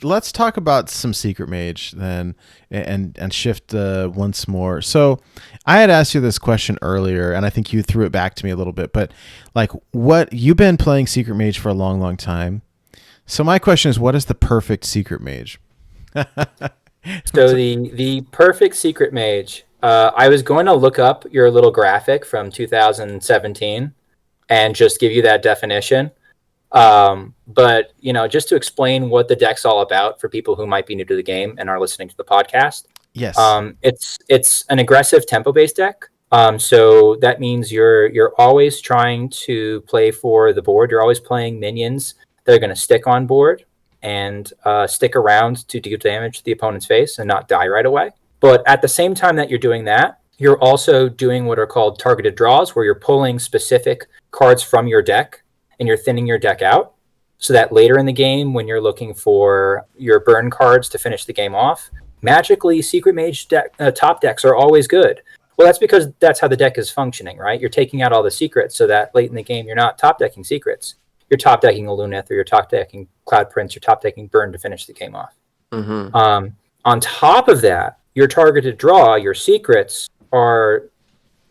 let's talk about some Secret Mage then, and shift once more. So, I had asked you this question earlier, and I think you threw it back to me a little bit. But like, what you've been playing Secret Mage for a long, long time. So my question is, what is the perfect Secret Mage? So the perfect secret mage. I was going to look up your little graphic from 2017 and just give you that definition. But just to explain what the deck's all about for people who might be new to the game and are listening to the podcast, Yes. it's an aggressive tempo based deck. So that means you're always trying to play for the board. You're always playing minions that are going to stick on board and stick around to deal damage to the opponent's face and not die right away. But at the same time that you're doing that, you're also doing what are called targeted draws, where you're pulling specific cards from your deck and you're thinning your deck out so that later in the game, when you're looking for your burn cards to finish the game off, magically Secret Mage top decks are always good. Well, that's because that's how the deck is functioning, right? You're taking out all the secrets so that late in the game, you're not top decking secrets. You're top decking Aluneth, or you're top decking Cloud Prince, you're top decking Burn to finish the game off. Mm-hmm. On top of that, your targeted draw, your secrets are,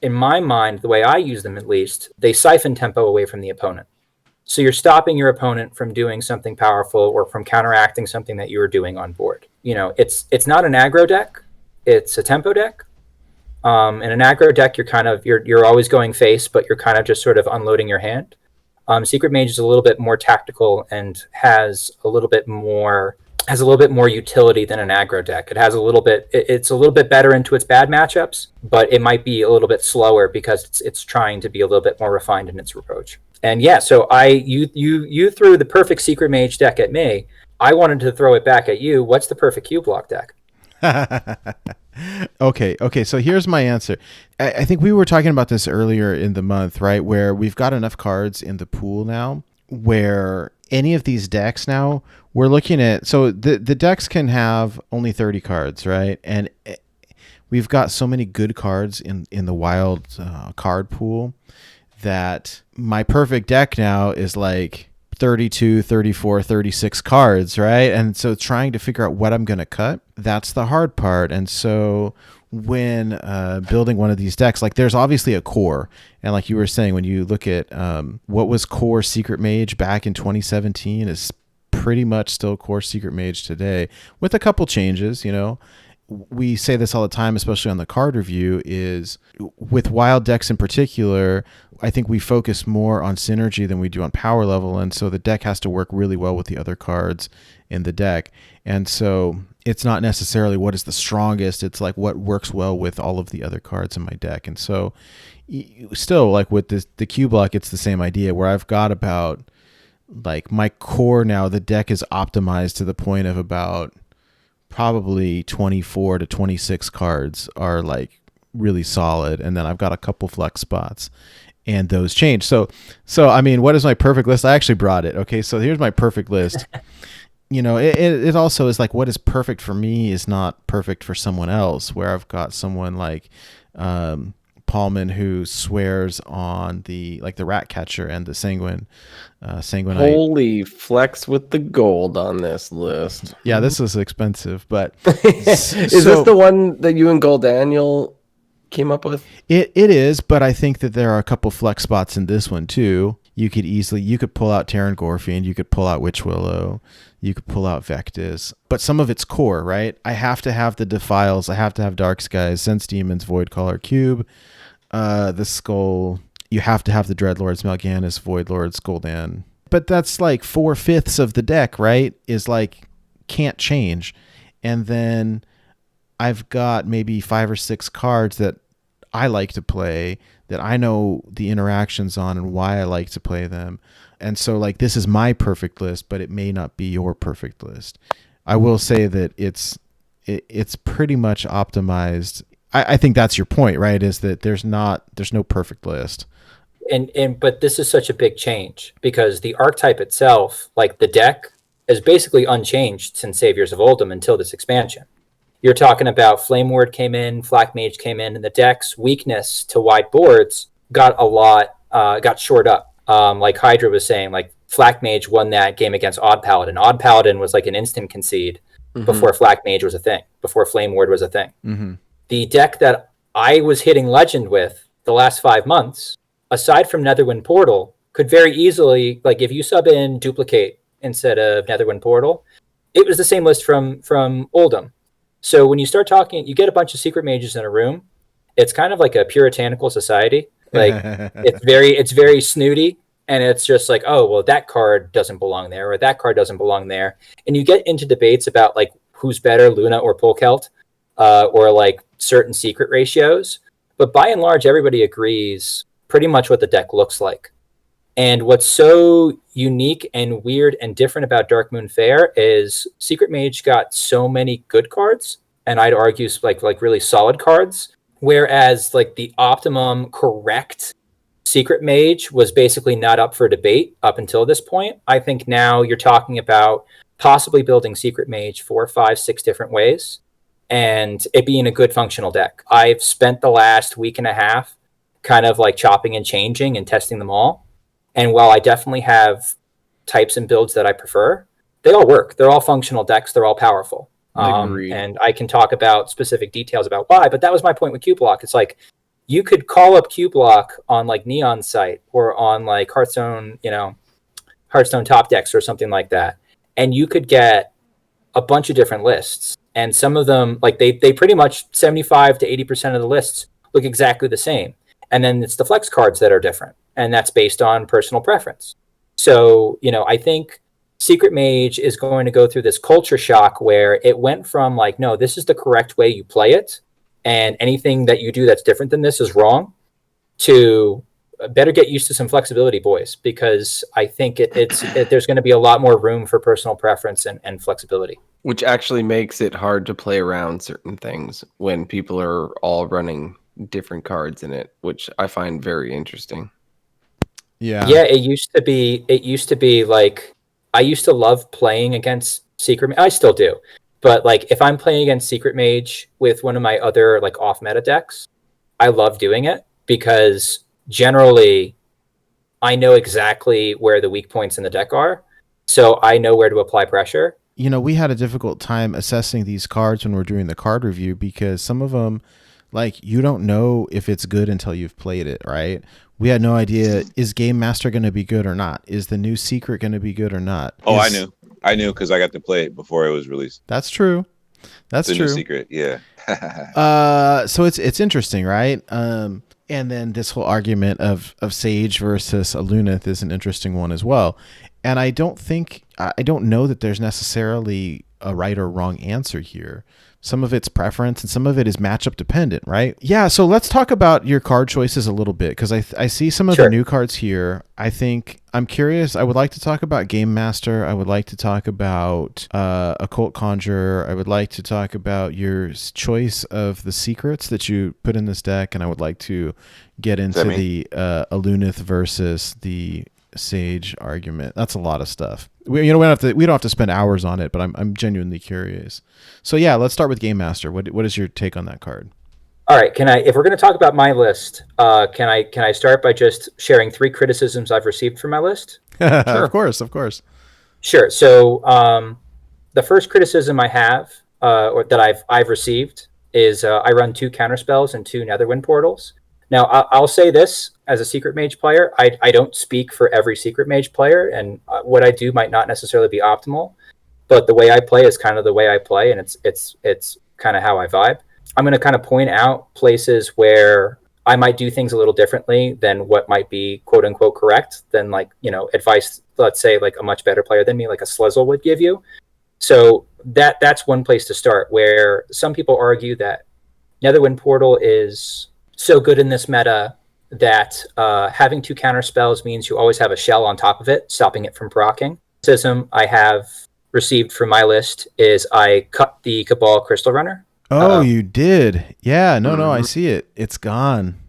in my mind, the way I use them at least, they siphon tempo away from the opponent. So you're stopping your opponent from doing something powerful or from counteracting something that you were doing on board. It's not an aggro deck, it's a tempo deck. In an aggro deck, you're always going face, but you're kind of just sort of unloading your hand. Secret Mage is a little bit more tactical and has a little bit more utility than an aggro deck. It's a little bit better into its bad matchups, but it might be a little bit slower because it's trying to be a little bit more refined in its approach. And yeah, so you threw the perfect Secret Mage deck at me. I wanted to throw it back at you. What's the perfect Q block deck? Okay. So here's my answer. I think we were talking about this earlier in the month, right? Where we've got enough cards in the pool now where any of these decks now, we're looking at, so the decks can have only 30 cards, right? And we've got so many good cards in the wild card pool that my perfect deck now is like 32, 34, 36 cards, right? And so trying to figure out what I'm going to cut, that's the hard part. And so when building one of these decks, like there's obviously a core. And like you were saying, when you look at what was core Secret Mage back in 2017 is pretty much still core Secret Mage today with a couple changes, We say this all the time, especially on the card review, is with wild decks in particular, I think we focus more on synergy than we do on power level. And so the deck has to work really well with the other cards in the deck. And so it's not necessarily what is the strongest. It's like what works well with all of the other cards in my deck. And so still, like with the Q block, it's the same idea where I've got about like my core now, the deck is optimized to the point of about probably 24 to 26 cards are like really solid. And then I've got a couple flex spots and those change. So I mean, what is my perfect list? I actually brought it. Okay. So here's my perfect list. It also is like, what is perfect for me is not perfect for someone else, where I've got someone like, Paulman who swears on the rat catcher and the sanguinite. Holy flex with the gold on this list. Yeah, this is expensive, but is this the one that you and Gold Daniel came up with? It is, but I think that there are a couple flex spots in this one too. You could pull out Terran Gorfiend, you could pull out Witch Willow, you could pull out Vectis, but some of it's core, right? I have to have the Defiles, I have to have Dark Skies, Sense Demons, Voidcaller Cube, the Skull. You have to have the Dreadlords, Mal'Ganis, Voidlords, Gul'dan. But that's like 4/5 of the deck, right? Is like can't change. And then I've got maybe 5 or 6 cards that I like to play, that I know the interactions on and why I like to play them. And so like this is my perfect list, but it may not be your perfect list. I will say that it's pretty much optimized. I think that's your point, right? Is that there's no perfect list. But this is such a big change because the archetype itself, like the deck, is basically unchanged since Saviors of Oldham until this expansion. You're talking about Flame Ward came in, Flak Mage came in, and the deck's weakness to wide boards got shored up. Like Hydra was saying, like Flak Mage won that game against Odd Paladin. Odd Paladin was like an instant concede before Flak Mage was a thing, before Flame Ward was a thing. The deck that I was hitting Legend with the last 5 months, aside from Netherwind Portal, could very easily, like if you sub in Duplicate instead of Netherwind Portal, it was the same list from Oldham. So when you start talking, you get a bunch of secret mages in a room. It's kind of like a puritanical society. Like it's very snooty. And it's just like, oh, well, that card doesn't belong there, or that card doesn't belong there. And you get into debates about like who's better, Luna or Polkelt, or like certain secret ratios. But by and large, everybody agrees pretty much what the deck looks like. And what's so unique and weird and different about Darkmoon Faire is Secret Mage got so many good cards, and I'd argue like really solid cards, whereas like the optimum correct Secret Mage was basically not up for debate up until this point. I think now you're talking about possibly building Secret Mage 4, 5, 6 different ways and it being a good functional deck. I've spent the last week and a half kind of like chopping and changing and testing them all. And while I definitely have types and builds that I prefer, they all work. They're all functional decks. They're all powerful. And I can talk about specific details about why, but that was my point with Q-Block. It's like, you could call up Q-Block on like Neon site or on like Hearthstone, Hearthstone top decks or something like that. And you could get a bunch of different lists. And some of them, like they pretty much 75 to 80% of the lists look exactly the same. And then it's the flex cards that are different. And that's based on personal preference. So, I think Secret Mage is going to go through this culture shock where it went from like, no, this is the correct way you play it, and anything that you do that's different than this is wrong, to better get used to some flexibility, boys, because I think there's going to be a lot more room for personal preference and flexibility. Which actually makes it hard to play around certain things when people are all running different cards in it, which I find very interesting. Yeah. It used to be like, I used to love playing against Secret Mage. I still do. But like if I'm playing against Secret Mage with one of my other like off meta decks, I love doing it because generally I know exactly where the weak points in the deck are. So I know where to apply pressure. We had a difficult time assessing these cards when we're doing the card review because some of them, like, you don't know if it's good until you've played it, right? We had no idea, is Game Master going to be good or not? Is the new secret going to be good or not? I knew because I got to play it before it was released. That's true. That's the true. New secret, yeah. So it's interesting, right? And then this whole argument of Sage versus Aluneth is an interesting one as well. And I don't know that there's necessarily a right or wrong answer here. Some of it's preference and some of it is matchup dependent, right? Yeah, so let's talk about your card choices a little bit because I see some of the new cards here. I'm curious. I would like to talk about Game Master. I would like to talk about Occult Conjurer. I would like to talk about your choice of the secrets that you put in this deck, and I would like to get into the Aluneth versus the Sage argument. That's a lot of stuff. We don't have to spend hours on it, but I'm genuinely curious. So yeah, let's start with Game Master. What is your take on that card? All right, if we're going to talk about my list, can I start by just sharing 3 criticisms I've received for my list? Sure. Of course. Sure. So the first criticism I have, or that I've received, is I run 2 counterspells and 2 Netherwind portals. Now, I'll say this as a Secret Mage player. I don't speak for every Secret Mage player, and what I do might not necessarily be optimal, but the way I play is kind of the way I play, and it's kind of how I vibe. I'm going to kind of point out places where I might do things a little differently than what might be quote unquote correct than advice, let's say like a much better player than me, like a Slizzle would give you. So that's one place to start, where some people argue that Netherwind Portal is so good in this meta that having 2 counter spells means you always have a shell on top of it, stopping it from proccing. Criticism I have received from my list is I cut the Cabal Crystal Runner. Oh, you did? Yeah, no, I see it. It's gone.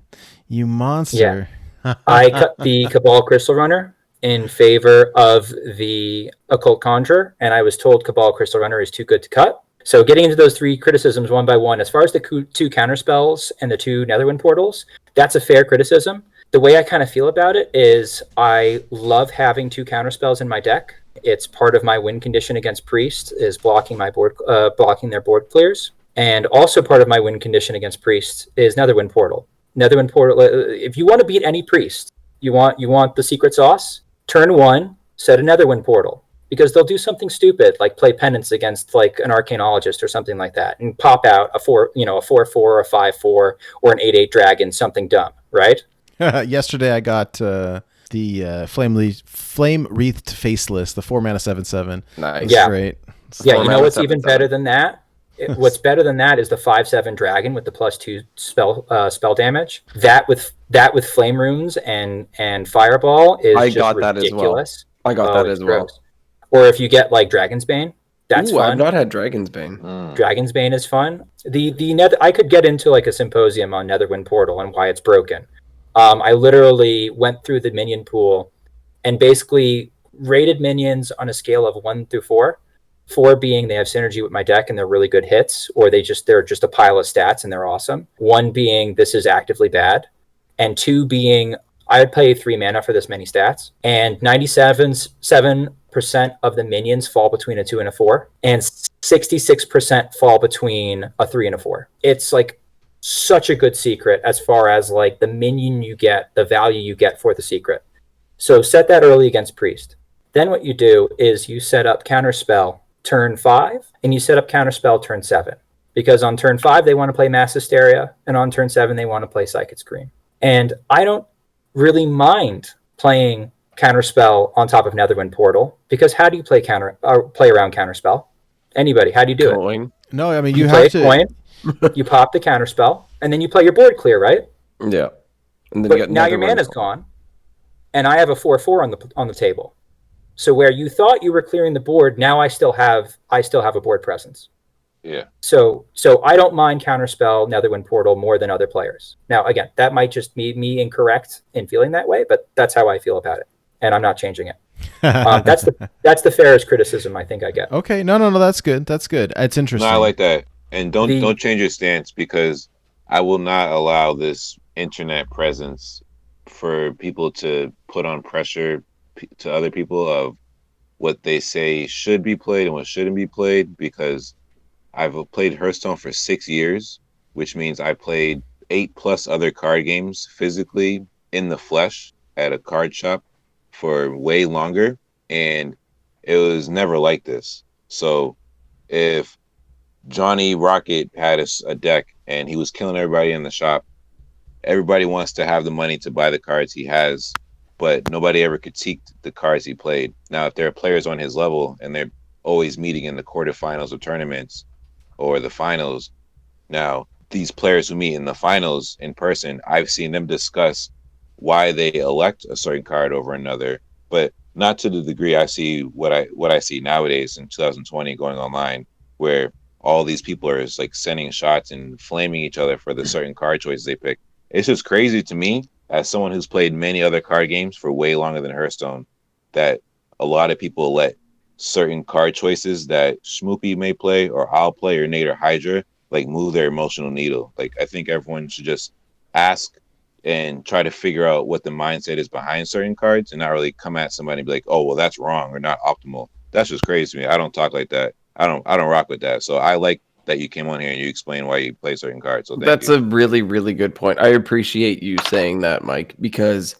You monster. Yeah. I cut the Cabal Crystal Runner in favor of the Occult Conjurer, and I was told Cabal Crystal Runner is too good to cut. So getting into those 3 criticisms one by one, as far as the 2 counterspells and the 2 Netherwind portals, that's a fair criticism. The way I kind of feel about it is I love having 2 counterspells in my deck. It's part of my win condition against Priest is blocking their board clears. And also part of my win condition against Priest is Netherwind Portal. Netherwind Portal, if you want to beat any Priest, you want the secret sauce, turn 1, set a Netherwind Portal. Because they'll do something stupid, like play Penance against like an Arcanologist or something like that, and pop out a 4-4, a 5-4, or an 8-8 dragon, something dumb, right? Yesterday I got the Flame Wreathed Faceless, the 4 mana 7/7. Nice. Yeah. Great. Yeah, you know what's even better than that? What's better than that is the 5/7 dragon with the +2 spell damage. That with flame runes and fireball is I just got that ridiculous. I got that as well. Gross. Or if you get like Dragon's Bane, that's fun. I've not had Dragon's Bane. Dragon's Bane is fun. I could get into like a symposium on Netherwind Portal and why it's broken. I literally went through the minion pool and basically rated minions on a scale of 1 through 4. 4 being they have synergy with my deck and they're really good hits, or they're just a pile of stats and they're awesome. 1 being this is actively bad, and 2 being I would pay 3 mana for this many stats. And 97% of the minions fall between a 2 and a 4, and 66% fall between a 3 and a 4. It's like such a good secret as far as like the minion you get, the value you get for the secret. So set that early against Priest. Then what you do is you set up Counterspell turn 5, and you set up Counterspell turn 7. Because on turn 5, they want to play Mass Hysteria, and on turn 7, they want to play Psychic Scream. And I don't really mind playing Counterspell on top of Netherwind Portal, because how do you play around Counterspell? Anybody, how do you do it? No, I mean, you have play to... a coin, you pop the Counterspell, and then you play your board clear, right? Yeah. And then But now your mana's gone, and I have a 4/4 on the table. So where you thought you were clearing the board, now I still have a board presence. Yeah. So I don't mind Counterspell, Netherwind Portal more than other players. Now, again, that might just be me incorrect in feeling that way, but that's how I feel about it, and I'm not changing it. That's the fairest criticism I think I get. Okay, no, that's good. That's good. It's interesting. No, I like that, and don't change your stance, because I will not allow this internet presence for people to put on pressure to other people of what they say should be played and what shouldn't be played, because I've played Hearthstone for 6 years, which means I played 8+ other card games physically in the flesh at a card shop for way longer, and it was never like this. So if Johnny Rocket had a deck and he was killing everybody in the shop, everybody wants to have the money to buy the cards he has, but nobody ever critiqued the cards he played. Now, if there are players on his level and they're always meeting in the quarterfinals of tournaments or the finals, now these players who meet in the finals in person, I've seen them discuss why they elect a certain card over another, but not to the degree I see what I see nowadays in 2020 going online, where all these people are just like sending shots and flaming each other for the certain card choices they pick. It's just crazy to me, as someone who's played many other card games for way longer than Hearthstone, that a lot of people let certain card choices that Schmoopie may play or I'll play or Nate or Hydra like move their emotional needle. Like, I think everyone should just ask and try to figure out what the mindset is behind certain cards, and not really come at somebody and be like, oh, well, that's wrong or not optimal. That's just crazy to me. I don't talk like that. I don't rock with that. So I like that you came on here and you explained why you play certain cards. So that's a really, really good point. I appreciate you saying that, Mike, because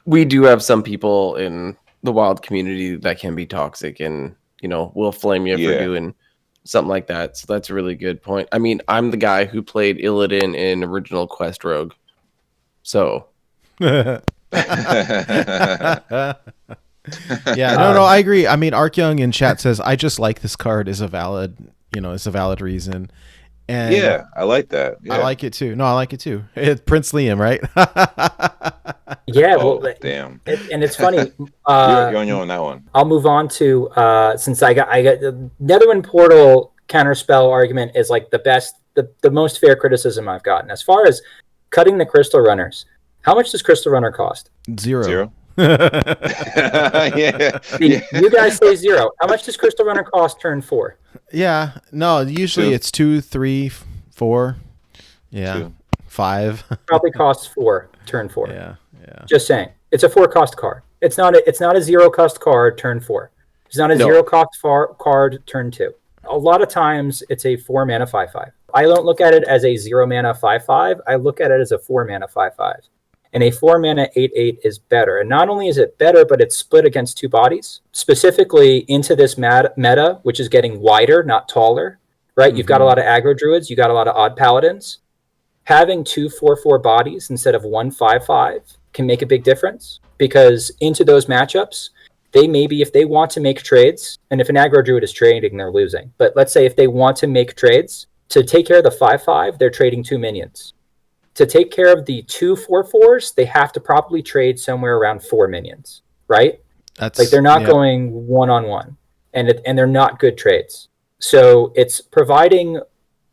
we do have some people in the wild community that can be toxic and, will flame you for doing something like that. So that's a really good point. I mean, I'm the guy who played Illidan in Original Quest Rogue. So yeah, no, I agree. I mean, Ark Young in chat says, I just like this card is a valid reason. And yeah, I like that. Yeah. I like it too. No, I like it too. It's Prince Liam, right? Yeah, oh, well, damn. And it's funny. You're on your own that one. I'll move on to since I got the Netherwind Portal counterspell argument is like the best, the most fair criticism I've gotten. As far as cutting the Crystal Runners, how much does Crystal Runner cost? Zero. Yeah. You guys say 0. How much does Crystal Runner cost turn 4? Yeah, no, usually 2. It's 2, 3, 4. Yeah, 2. 5. Probably costs 4 turn 4. Yeah. Yeah. Just saying. It's a 4-cost card. It's not a 0-cost card turn 4. It's not a 0-cost card turn 2. A lot of times it's a 4-mana 5/5. I don't look at it as a 0-mana 5/5. I look at it as a 4-mana 5/5. And a 4-mana 8/8 is better. And not only is it better, but it's split against 2 bodies. Specifically into this meta, which is getting wider, not taller. Right? Mm-hmm. You've got a lot of aggro druids. You got a lot of odd paladins. Having 2 4/4 bodies instead of 1 5/5 can make a big difference, because into those matchups, they maybe, if they want to make trades, and if an aggro druid is trading, they're losing. But let's say if they want to make trades, to take care of the 5/5, they're trading 2 minions. To take care of the 2 4/4s, they have to probably trade somewhere around 4 minions, right? That's like they're not going one-on-one, and they're not good trades. So it's providing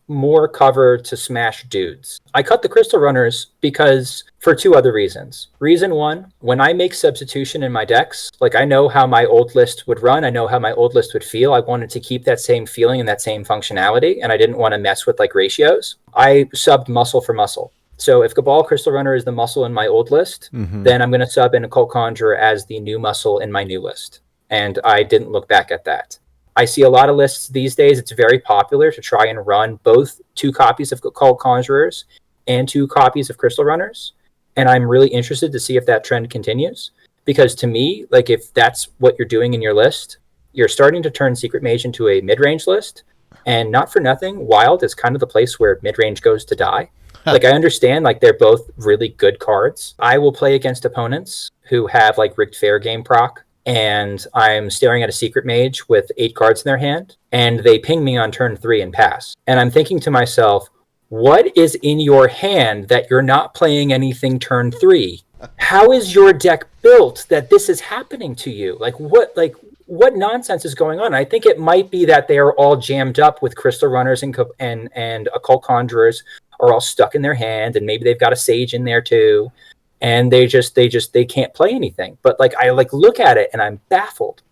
more cover to smash dudes. I cut the Crystal Runners because for 2 other reasons. Reason 1, when I make substitution in my decks, like I know how my old list would run, I know how my old list would feel. I wanted to keep that same feeling and that same functionality, and I didn't want to mess with like ratios. I subbed muscle for muscle. So if Cabal Crystal Runner is the muscle in my old list, then I'm going to sub in Occult Conjurer as the new muscle in my new list. And I didn't look back at that. I see a lot of lists these days. It's very popular to try and run both 2 copies of Occult Conjurers and 2 copies of Crystal Runners. And I'm really interested to see if that trend continues. Because to me, like if that's what you're doing in your list, you're starting to turn Secret Mage into a mid-range list. And not for nothing, Wild is kind of the place where mid-range goes to die. Like I understand, like they're both really good cards. I will play against opponents who have like rigged Faire game proc, and I'm staring at a Secret Mage with 8 cards in their hand, and they ping me on turn 3 and pass. And I'm thinking to myself, what is in your hand that you're not playing anything turn 3? How is your deck built that this is happening to you? Like what nonsense is going on? I think it might be that they are all jammed up with Crystal Runners and Occult Conjurers are all stuck in their hand, and maybe they've got a Sage in there too, and they can't play anything. But like I like look at it and I'm baffled.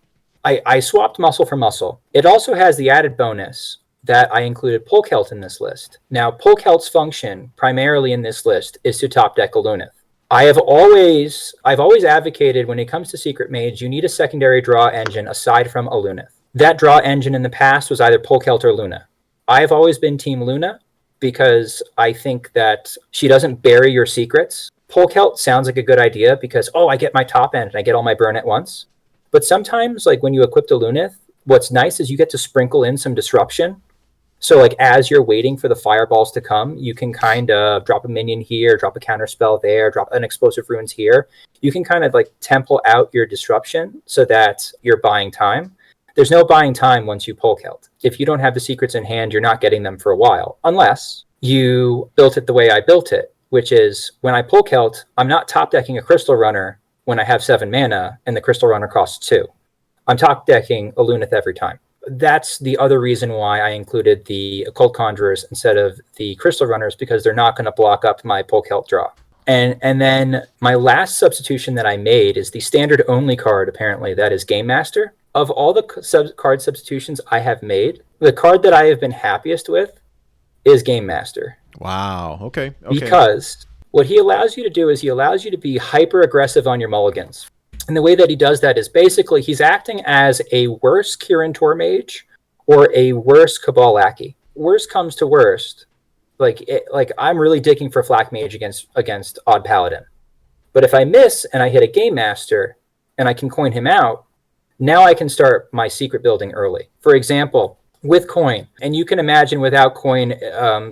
I swapped muscle for muscle. It also has the added bonus that I included Polkelt in this list. Now Polkelt's function primarily in this list is to top deck Aluneth. I've always advocated when it comes to Secret Mage, you need a secondary draw engine aside from Aluneth. That draw engine in the past was either Polkelt or Luna. I've always been Team Luna, because I think that she doesn't bury your secrets. Polkelt sounds like a good idea because, I get my top end and I get all my burn at once. But sometimes, like when you equip Aluneth, what's nice is you get to sprinkle in some disruption. So like as you're waiting for the fireballs to come, you can kind of drop a minion here, drop a counter spell there, drop an explosive runes here. You can kind of like temple out your disruption so that you're buying time. There's no buying time once you Polkelt. If you don't have the secrets in hand, you're not getting them for a while, unless you built it the way I built it, which is when I Polkelt, I'm not top decking a Crystal Runner when I have 7 mana and the Crystal Runner costs 2. I'm top decking Aluneth every time. That's the other reason why I included the Occult Conjurers instead of the Crystal Runners, because they're not going to block up my Polkelt draw. And then my last substitution that I made is the standard only card, apparently, that is Game Master. Of all the card substitutions I have made, the card that I have been happiest with is Game Master. Wow. Okay. Because what he allows you to do is he allows you to be hyper aggressive on your mulligans. And the way that he does that is basically he's acting as a worse Kirin Tor Mage or a worse Cabal Lackey. Worst comes to worst. Like I'm really digging for Flak Mage against Odd Paladin. But if I miss and I hit a Game Master and I can coin him out, now I can start my secret building early. For example, with coin, and you can imagine without coin,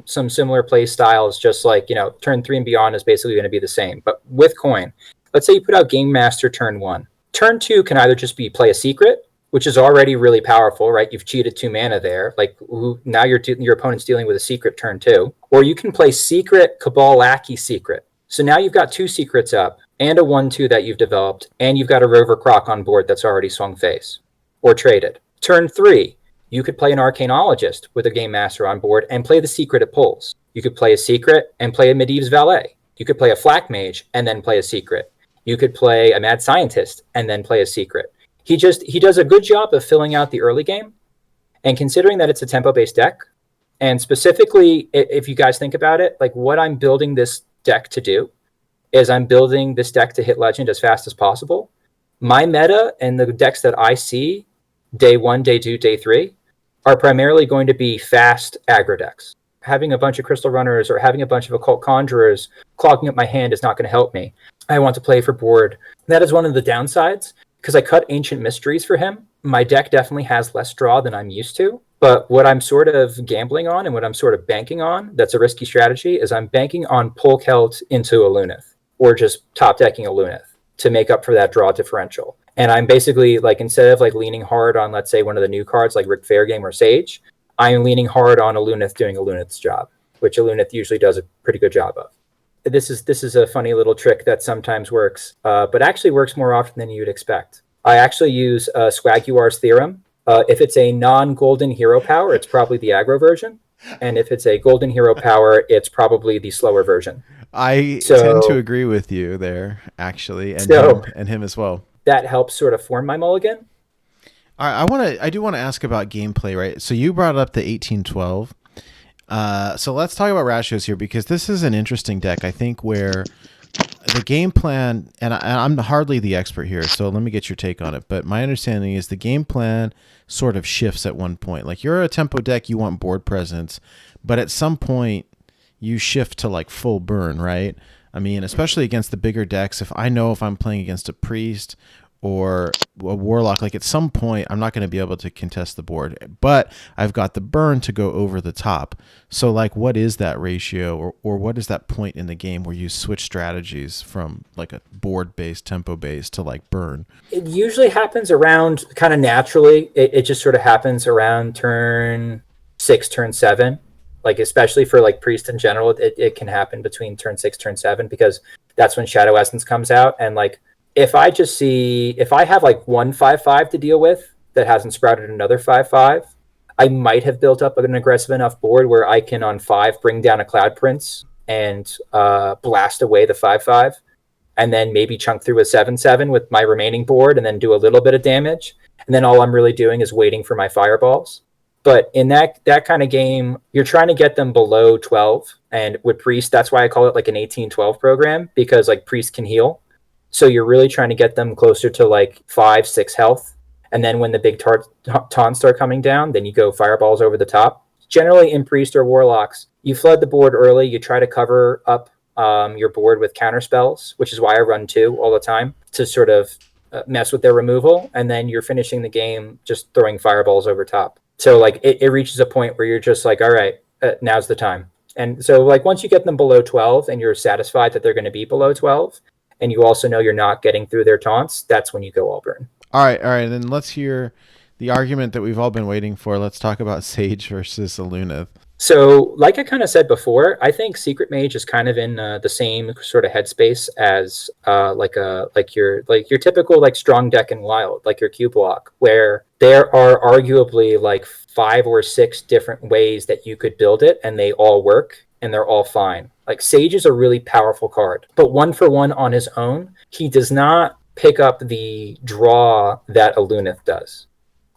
some similar play styles, just like, turn 3 and beyond is basically going to be the same. But with coin, let's say you put out Game Master turn 1. Turn 2 can either just be play a secret, which is already really powerful, right? You've cheated 2 mana there. Like now your opponent's dealing with a secret turn 2. Or you can play secret, Cabal Lackey secret. So now you've got 2 secrets up and a 1/2 that you've developed, and you've got a Rover Croc on board that's already swung face or traded. Turn 3, you could play an Arcanologist with a Game Master on board and play the secret it pulls. You could play a secret and play a Medivh's Valet. You could play a Flak Mage and then play a secret. You could play a Mad Scientist and then play a secret. He does a good job of filling out the early game. And considering that it's a tempo-based deck, and specifically, if you guys think about it, like what I'm building this deck to do is I'm building this deck to hit Legend as fast as possible. My meta and the decks that I see day 1, day 2, day 3 are primarily going to be fast aggro decks. Having a bunch of Crystal Runners or having a bunch of Occult Conjurers clogging up my hand is not going to help me. I want to play for board. That is one of the downsides, because I cut Ancient Mysteries for him. My deck definitely has less draw than I'm used to. But what I'm sort of gambling on and what I'm sort of banking on, that's a risky strategy, is I'm banking on Polkelt into Aluneth, or just top decking Aluneth to make up for that draw differential. And I'm basically, like, instead of like leaning hard on, let's say, one of the new cards like Rick Faire Game or Sage, I'm leaning hard on Aluneth doing Aluneth's job, which Aluneth usually does a pretty good job of. This is a funny little trick that sometimes works, but actually works more often than you'd expect. I actually use Swaguar's theorem. If it's a non-golden hero power, it's probably the aggro version. And if it's a golden hero power, it's probably the slower version. I tend to agree with you there, actually, and him as well. That helps sort of form my mulligan. All right, I do want to ask about gameplay, right? So you brought up the 1812. So let's talk about Rashios here, because this is an interesting deck, I think, where the game plan, and I'm hardly the expert here, so let me get your take on it. But my understanding is the game plan sort of shifts at one point. Like, you're a tempo deck, you want board presence, but at some point you shift to like full burn, right? I mean, especially against the bigger decks, if I'm playing against a priest or a warlock, like at some point I'm not going to be able to contest the board, but I've got the burn to go over the top. So like, what is that ratio, or what is that point in the game where you switch strategies from like a board based, tempo based to like burn? It usually happens around kind of naturally. It just sort of happens around turn 6, turn 7. Like, especially for like priest in general, it can happen between turn 6, turn 7, because that's when Shadow Essence comes out. And like, if I have like one 5/5 to deal with that hasn't sprouted another 5/5, I might have built up an aggressive enough board where I can on 5 bring down a Cloud Prince and blast away the 5/5, and then maybe chunk through a 7/7 with my remaining board and then do a little bit of damage. And then all I'm really doing is waiting for my fireballs. But in that kind of game, you're trying to get them below 12. And with Priest, that's why I call it like an 18-12 program, because like Priest can heal. So you're really trying to get them closer to like 5, 6 health. And then when the big taunts start coming down, then you go fireballs over the top. Generally in Priest or Warlocks, you flood the board early. You try to cover up your board with counter spells, which is why I run 2 all the time, to sort of mess with their removal. And then you're finishing the game just throwing fireballs over top. So like it reaches a point where you're just like, all right, now's the time. And so like once you get them below 12 and you're satisfied that they're going to be below 12, and you also know you're not getting through their taunts, that's when you go all burn. All right. Then let's hear the argument that we've all been waiting for. Let's talk about Sage versus Aluneth. So like I kind of said before, I think Secret Mage is kind of in the same sort of headspace as like your typical like strong deck in Wild, like your Q block, where there are arguably like 5 or 6 different ways that you could build it, and they all work and they're all fine. Like, Sage is a really powerful card, but one for one on his own, he does not pick up the draw that Aluneth does.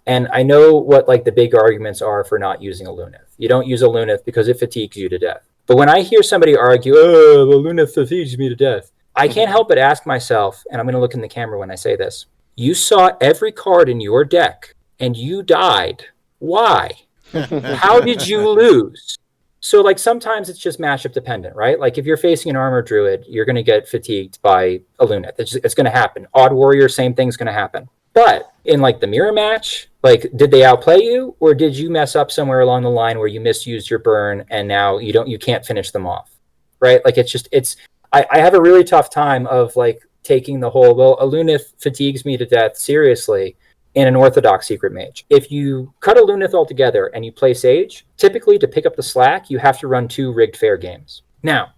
And I know what like the big arguments are for not using Aluneth. You don't use Aluneth because it fatigues you to death. But when I hear somebody argue, oh, Aluneth fatigues me to death, I can't help but ask myself, and I'm going to look in the camera when I say this, you saw every card in your deck and you died. Why? How did you lose? So like sometimes it's just matchup dependent, right? Like if you're facing an armor druid, you're going to get fatigued by Aluneth. It's going to happen. Odd warrior, same thing's going to happen. But in like the mirror match, like did they outplay you, or did you mess up somewhere along the line where you misused your burn and now you can't finish them off, right? Like I have a really tough time of like taking the whole, well, Aluneth fatigues me to death seriously in an Orthodox Secret Mage. If you cut Aluneth altogether and you play Sage, typically to pick up the slack, you have to run 2 rigged Faire games. Now,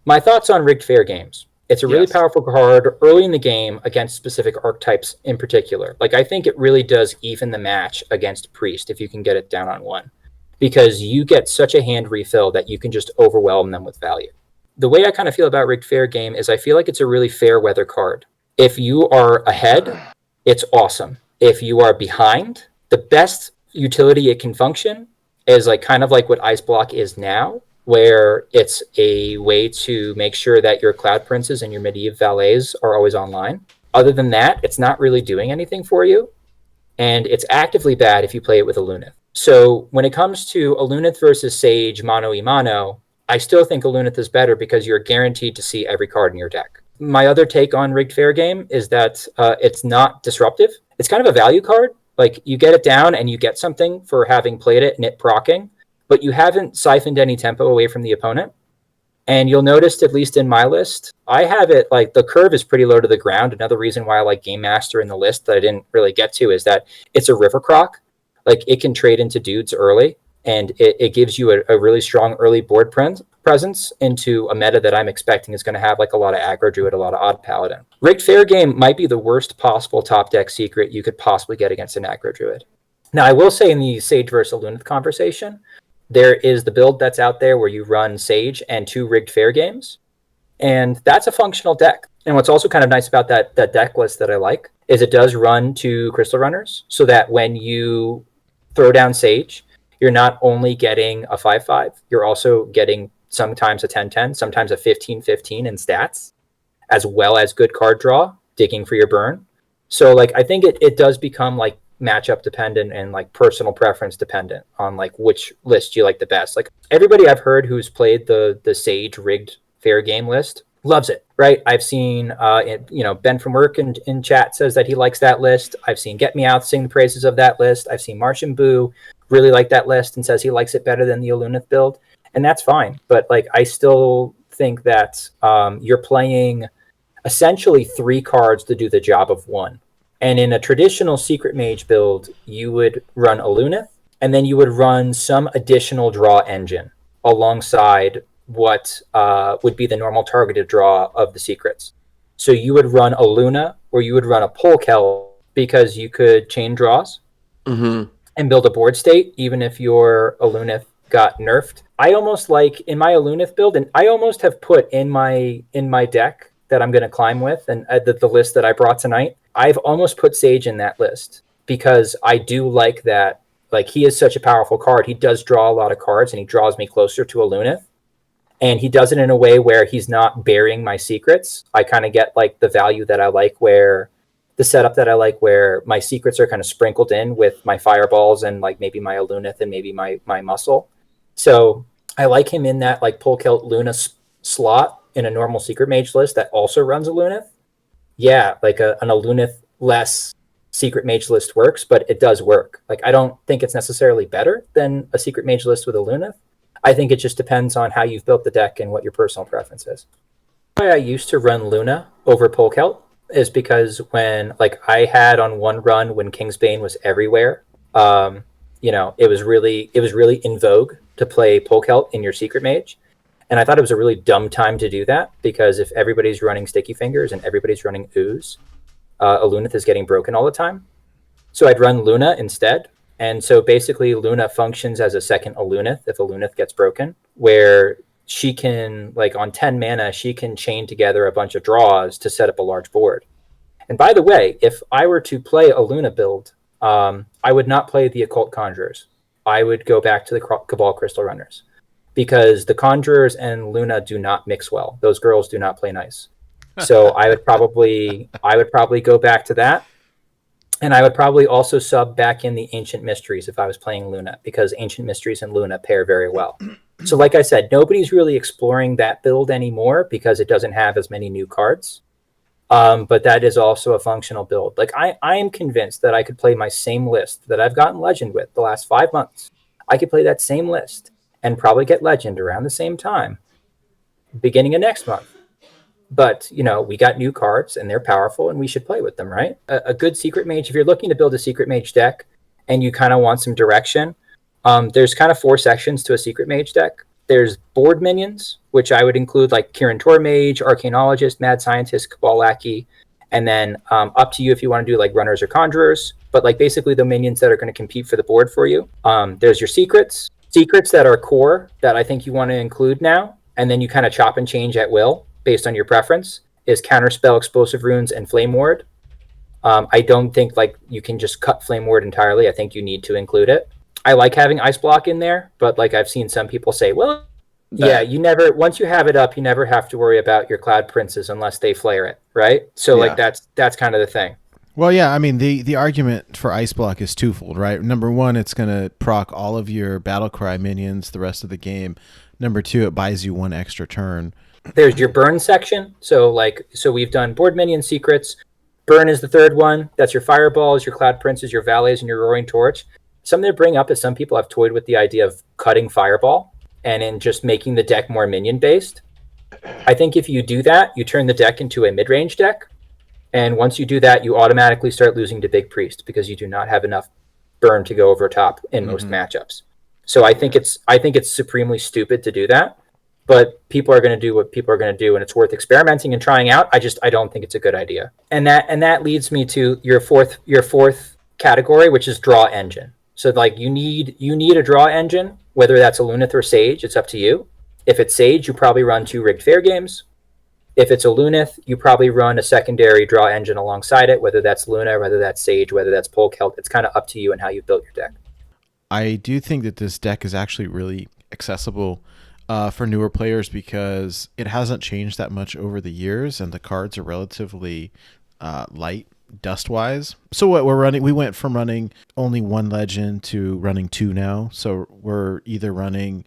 my thoughts on rigged Faire games. It's a really powerful card early in the game against specific archetypes in particular. Like, I think it really does even the match against Priest if you can get it down on 1. Because you get such a hand refill that you can just overwhelm them with value. The way I kind of feel about rigged Faire game is I feel like it's a really fair weather card. If you are ahead, it's awesome. If you are behind, the best utility it can function is like kind of like what Ice Block is now, where it's a way to make sure that your Cloud Princes and your Medivh Valets are always online. Other than that, it's not really doing anything for you. And it's actively bad if you play it with Aluneth. So when it comes to Aluneth versus Sage mano a mano, I still think Aluneth is better because you're guaranteed to see every card in your deck. My other take on Rigged Faire Game is that it's not disruptive. It's kind of a value card. Like, you get it down and you get something for having played it and it proccing, but you haven't siphoned any tempo away from the opponent. And you'll notice, at least in my list, I have it like the curve is pretty low to the ground. Another reason why I like Game Master in the list that I didn't really get to is that it's a river croc. Like, it can trade into dudes early, and it gives you a really strong early board presence into a meta that I'm expecting is going to have like a lot of aggro druid, a lot of odd paladin. Rigged Faire Game might be the worst possible top deck secret you could possibly get against an aggro druid. Now, I will say in the Sage versus Aluneth conversation, there is the build that's out there where you run Sage and 2 Rigged Faire Games, and that's a functional deck. And what's also kind of nice about that deck list that I like is it does run 2 Crystal Runners, so that when you throw down Sage, you're not only getting a 5/5, you're also getting sometimes a 10/10, sometimes a 15/15 in stats, as well as good card draw, digging for your burn. So like, I think it does become like matchup dependent and like personal preference dependent on like which list you like the best. Like, everybody I've heard who's played the Sage Rigged Faire Game list loves it, right? I've seen Ben from work in chat says that he likes that list. I've seen Get Me Out sing the praises of that list. I've seen Martian Boo really like that list and says he likes it better than the Aluneth build, and that's fine. But like, I still think that you're playing essentially 3 cards to do the job of 1. And in a traditional Secret Mage build, you would run Aluneth, and then you would run some additional draw engine alongside what would be the normal targeted draw of the secrets. So you would run a Luna, or you would run a Polkel, because you could chain draws and build a board state, even if your Aluneth got nerfed. I almost like, in my Aluneth build, and I almost have put in my deck that I'm going to climb with, and the list that I brought tonight, I've almost put Sage in that list because I do like that. Like, he is such a powerful card. He does draw a lot of cards, and he draws me closer to Aluneth. And he does it in a way where he's not burying my secrets. I kind of get like the value that I like, where the setup that I like, where my secrets are kind of sprinkled in with my fireballs and like maybe my Aluneth and maybe my muscle. So I like him in that like Polkelt Luna slot in a normal Secret Mage list that also runs Aluneth. Yeah, like an Aluneth less Secret Mage list works, but it does work. Like, I don't think it's necessarily better than a Secret Mage list with Aluneth. I think it just depends on how you've built the deck and what your personal preference is. Why I used to run Luna over Polkelt is because when, like, I had on one run when Kingsbane was everywhere, it was really in vogue to play Polkelt in your Secret Mage. And I thought it was a really dumb time to do that, because if everybody's running Sticky Fingers and everybody's running Ooze, Aluneth is getting broken all the time. So I'd run Luna instead. And so basically Luna functions as a second Aluneth if Aluneth gets broken, where she can, like, on 10 mana, she can chain together a bunch of draws to set up a large board. And by the way, if I were to play a Luna build, I would not play the Occult Conjurers. I would go back to the Cabal Crystal Runners, because the Conjurers and Luna do not mix well. Those girls do not play nice. So I would probably go back to that. And I would probably also sub back in the Ancient Mysteries if I was playing Luna, because Ancient Mysteries and Luna pair very well. So like I said, nobody's really exploring that build anymore because it doesn't have as many new cards. But that is also a functional build. Like, I am convinced that I could play my same list that I've gotten Legend with the last 5 months. I could play that same list and probably get Legend around the same time, beginning of next month. But, we got new cards, and they're powerful, and we should play with them, right? A good Secret Mage, if you're looking to build a Secret Mage deck and you kind of want some direction, there's kind of 4 sections to a Secret Mage deck. There's board minions, which I would include like Kirin Tor Mage, Arcanologist, Mad Scientist, Cabal Lackey, and then up to you if you want to do like Runners or Conjurers, but like basically the minions that are going to compete for the board for you. There's your secrets that are core that I think you want to include now, and then you kind of chop and change at will based on your preference, is Counterspell, Explosive Runes, and Flame Ward. I don't think like you can just cut Flame Ward entirely. I think you need to include it. I like having Ice Block in there, but like I've seen some people say, well, Yeah, you never, once you have it up, you never have to worry about your Cloud Princes unless they flare it, right? So like that's kind of the thing. Well, yeah, I mean the argument for Ice Block is twofold, right? Number one, it's gonna proc all of your Battlecry minions the rest of the game. Number two, it buys you one extra turn. There's your burn section. So we've done board minion secrets. Burn is the third one. That's your fireballs, your Cloud Princes, your valets, and your roaring torch. Something to bring up is some people have toyed with the idea of cutting fireball and in just making the deck more minion based. I think if you do that, you turn the deck into a mid-range deck. And once you do that, you automatically start losing to Big Priest because you do not have enough burn to go over top in most matchups. So I think it's supremely stupid to do that. But people are going to do what people are going to do, and it's worth experimenting and trying out. I don't think it's a good idea. And that leads me to your fourth category, which is draw engine. So like you need a draw engine, whether that's Aluneth or Sage, it's up to you. If it's Sage, you probably run 2 rigged Faire games. If it's Aluneth, you probably run a secondary draw engine alongside it, whether that's Luna, whether that's Sage, whether that's Polkelt. It's kind of up to you and how you built your deck. I do think that this deck is actually really accessible for newer players because it hasn't changed that much over the years, and the cards are relatively light dust-wise. So what we're running, we went from running only 1 legend to running 2 now. So we're either running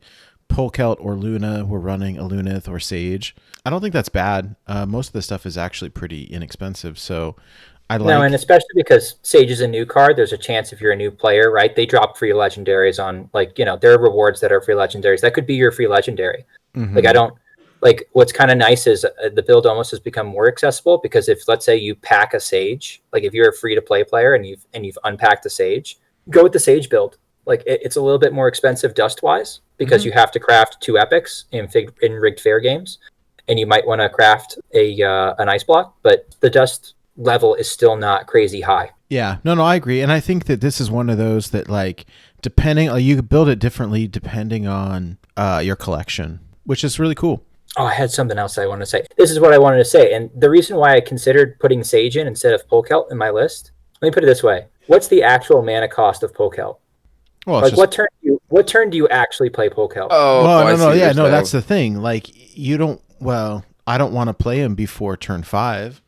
Polkelt or Luna, we're running Aluneth or Sage. I don't think that's bad. Most of the stuff is actually pretty inexpensive, so I like... No, and especially because Sage is a new card, there's a chance if you're a new player, right? They drop free legendaries on, like, there are rewards that are free legendaries. That could be your free legendary. Like, what's kind of nice is the build almost has become more accessible because if, let's say, you pack a Sage, like if you're a free-to-play player and you've unpacked a Sage, go with the Sage build. Like, it's a little bit more expensive dust-wise because you have to craft 2 epics in rigged Faire games, and you might want to craft an ice block, but the dust level is still not crazy high. Yeah, no, I agree. And I think that this is one of those that, like, depending, you could build it differently depending on your collection, which is really cool. Oh, I had something else I wanted to say. This is what I wanted to say. And the reason why I considered putting Sage in instead of Polkelt in my list, let me put it this way. What's the actual mana cost of Polkelt? Well, like, what turn do you actually play Polkelt? No, that's the thing. Like, I don't want to play him before turn 5.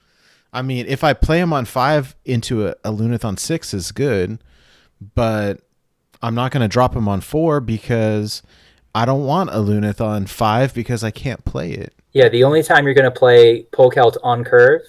I mean, if I play him on 5 into a Aluneth on 6 is good, but I'm not going to drop him on 4 because I don't want Aluneth on 5 because I can't play it. Yeah, the only time you're going to play Polkelt on curve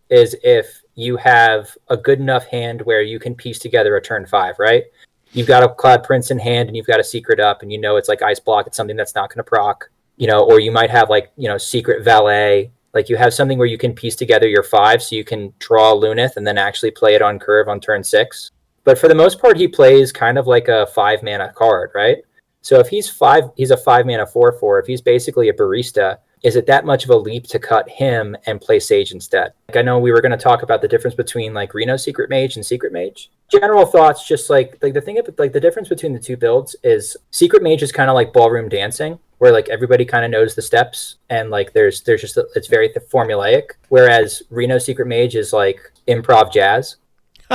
is if you have a good enough hand where you can piece together a turn 5, right? You've got a Cloud Prince in hand and you've got a secret up and it's like ice block. It's something that's not going to proc, or you might have like, secret valet. Like you have something where you can piece together your 5 so you can draw Aluneth and then actually play it on curve on turn 6. But for the most part, he plays kind of like a 5 mana card, right? So if he's a 5 mana 4/4. If he's basically a barista, is it that much of a leap to cut him and play Sage instead? Like, I know we were going to talk about the difference between like Reno Secret Mage and Secret Mage. General thoughts, just like the thing, like the difference between the 2 builds is Secret Mage is kind of like ballroom dancing, where like everybody kind of knows the steps and like there's just it's very formulaic. Whereas Reno Secret Mage is like improv jazz,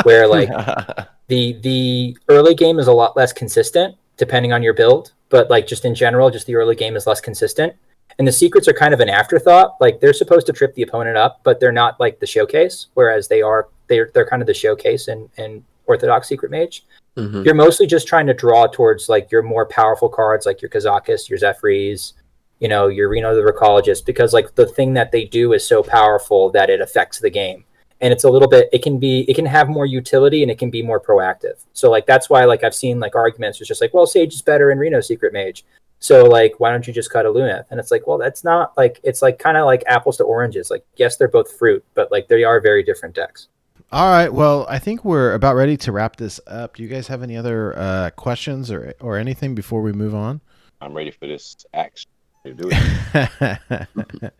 where like the early game is a lot less consistent depending on your build, but like just in general, just the early game is less consistent. And the secrets are kind of an afterthought. Like they're supposed to trip the opponent up, but they're not like the showcase, whereas they're kind of the showcase in Orthodox Secret Mage. Mm-hmm. You're mostly just trying to draw towards like your more powerful cards, like your Kazakus, your Zephyrs, your Reno the Rechologist, because like the thing that they do is so powerful that it affects the game. And it's a little bit, it can have more utility and it can be more proactive. So like, that's why like I've seen like arguments, it's just like, well, Sage is better in Reno Secret Mage. So like, why don't you just cut Aluneth? And it's like, well, that's not like, it's like kind of like apples to oranges. Like, yes, they're both fruit, but like they are very different decks. All right. Well, I think we're about ready to wrap this up. Do you guys have any other questions or anything before we move on? I'm ready for this action. Do it.